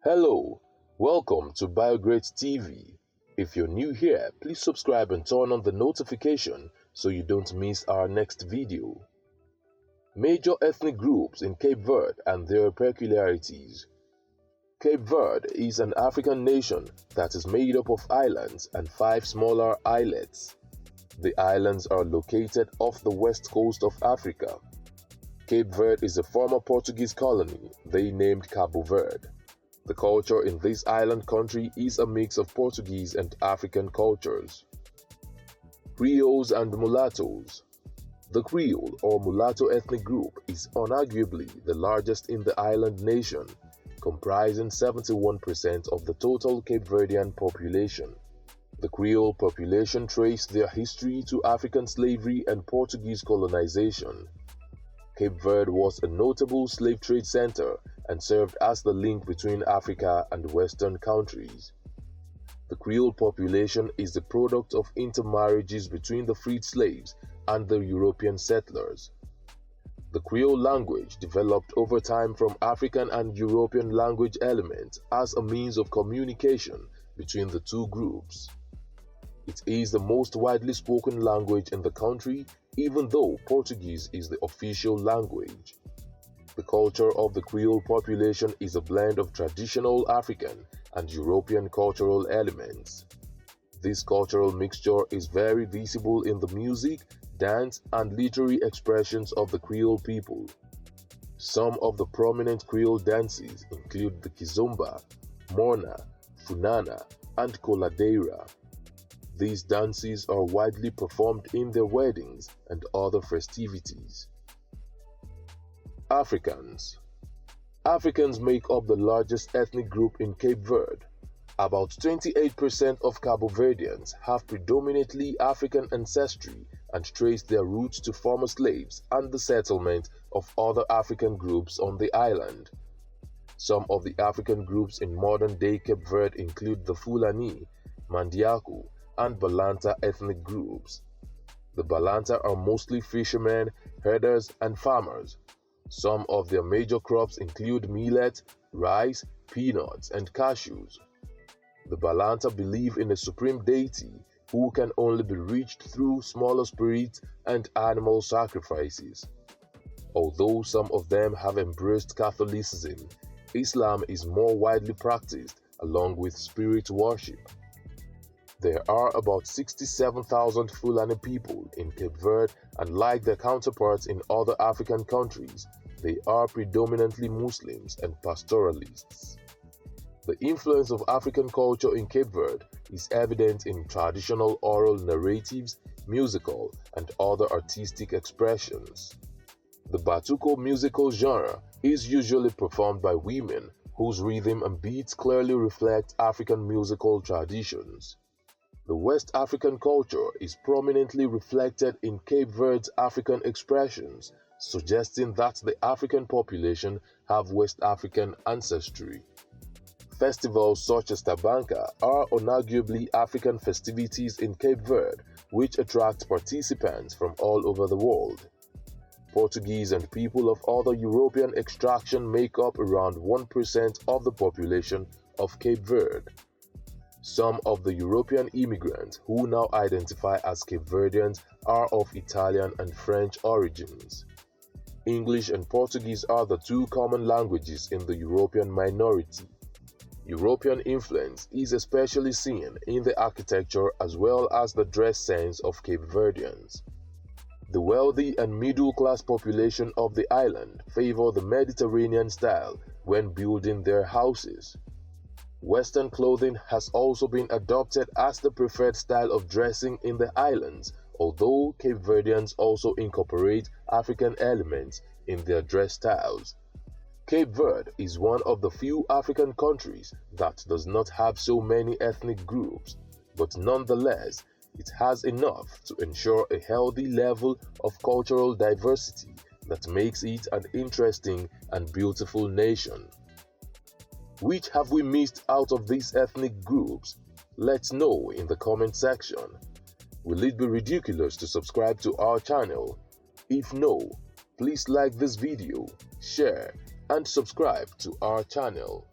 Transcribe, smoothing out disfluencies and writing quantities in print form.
Hello, welcome to BioGreat TV. If you're new here, please subscribe and turn on the notification so you don't miss our next video. Major ethnic groups in Cape Verde and their peculiarities. Cape Verde is an African nation that is made up of islands and 5 smaller islets. The islands are located off the west coast of Africa. Cape Verde is a former Portuguese colony they named Cabo Verde. The culture in this island country is a mix of Portuguese and African cultures. Creoles and mulattoes. The Creole or mulatto ethnic group is unarguably the largest in the island nation, comprising 71% of the total Cape Verdean population. The Creole population traced their history to African slavery and Portuguese colonization. Cape Verde was a notable slave trade center and served as the link between Africa and Western countries. The Creole population is the product of intermarriages between the freed slaves and the European settlers. The Creole language developed over time from African and European language elements as a means of communication between the two groups. It is the most widely spoken language in the country, even though Portuguese is the official language. The culture of the Creole population is a blend of traditional African and European cultural elements. This cultural mixture is very visible in the music, dance, and literary expressions of the Creole people. Some of the prominent Creole dances include the Kizomba, Morna, Funana, and Coladeira. These dances are widely performed in their weddings and other festivities. Africans. Africans make up the largest ethnic group in Cape Verde. About 28% of Cabo Verdeans have predominantly African ancestry and trace their roots to former slaves and the settlement of other African groups on the island. Some of the African groups in modern-day Cape Verde include the Fulani, Mandiaku, and Balanta ethnic groups. The Balanta are mostly fishermen, herders, and farmers. Some of their major crops include millet, rice, peanuts, and cashews. The Balanta believe in a supreme deity who can only be reached through smaller spirits and animal sacrifices. Although some of them have embraced Catholicism, Islam is more widely practiced along with spirit worship. There are about 67,000 Fulani people in Cape Verde, and like their counterparts in other African countries, they are predominantly Muslims and pastoralists. The influence of African culture in Cape Verde is evident in traditional oral narratives, musical, and other artistic expressions. The Batuco musical genre is usually performed by women whose rhythm and beats clearly reflect African musical traditions. The West African culture is prominently reflected in Cape Verde's African expressions, suggesting that the African population have West African ancestry. Festivals such as Tabanka are unarguably African festivities in Cape Verde, which attract participants from all over the world. Portuguese and people of other European extraction make up around 1% of the population of Cape Verde. Some of the European immigrants who now identify as Cape Verdeans are of Italian and French origins. English and Portuguese are the two common languages in the European minority. European influence is especially seen in the architecture as well as the dress sense of Cape Verdeans. The wealthy and middle-class population of the island favor the Mediterranean style when building their houses. Western clothing has also been adopted as the preferred style of dressing in the islands, although Cape Verdeans also incorporate African elements in their dress styles. Cape Verde is one of the few African countries that does not have so many ethnic groups, but nonetheless, it has enough to ensure a healthy level of cultural diversity that makes it an interesting and beautiful nation. Which have we missed out of these ethnic groups? Let's know in the comment section. Will it be ridiculous to subscribe to our channel? If no, please like this video, share, and subscribe to our channel.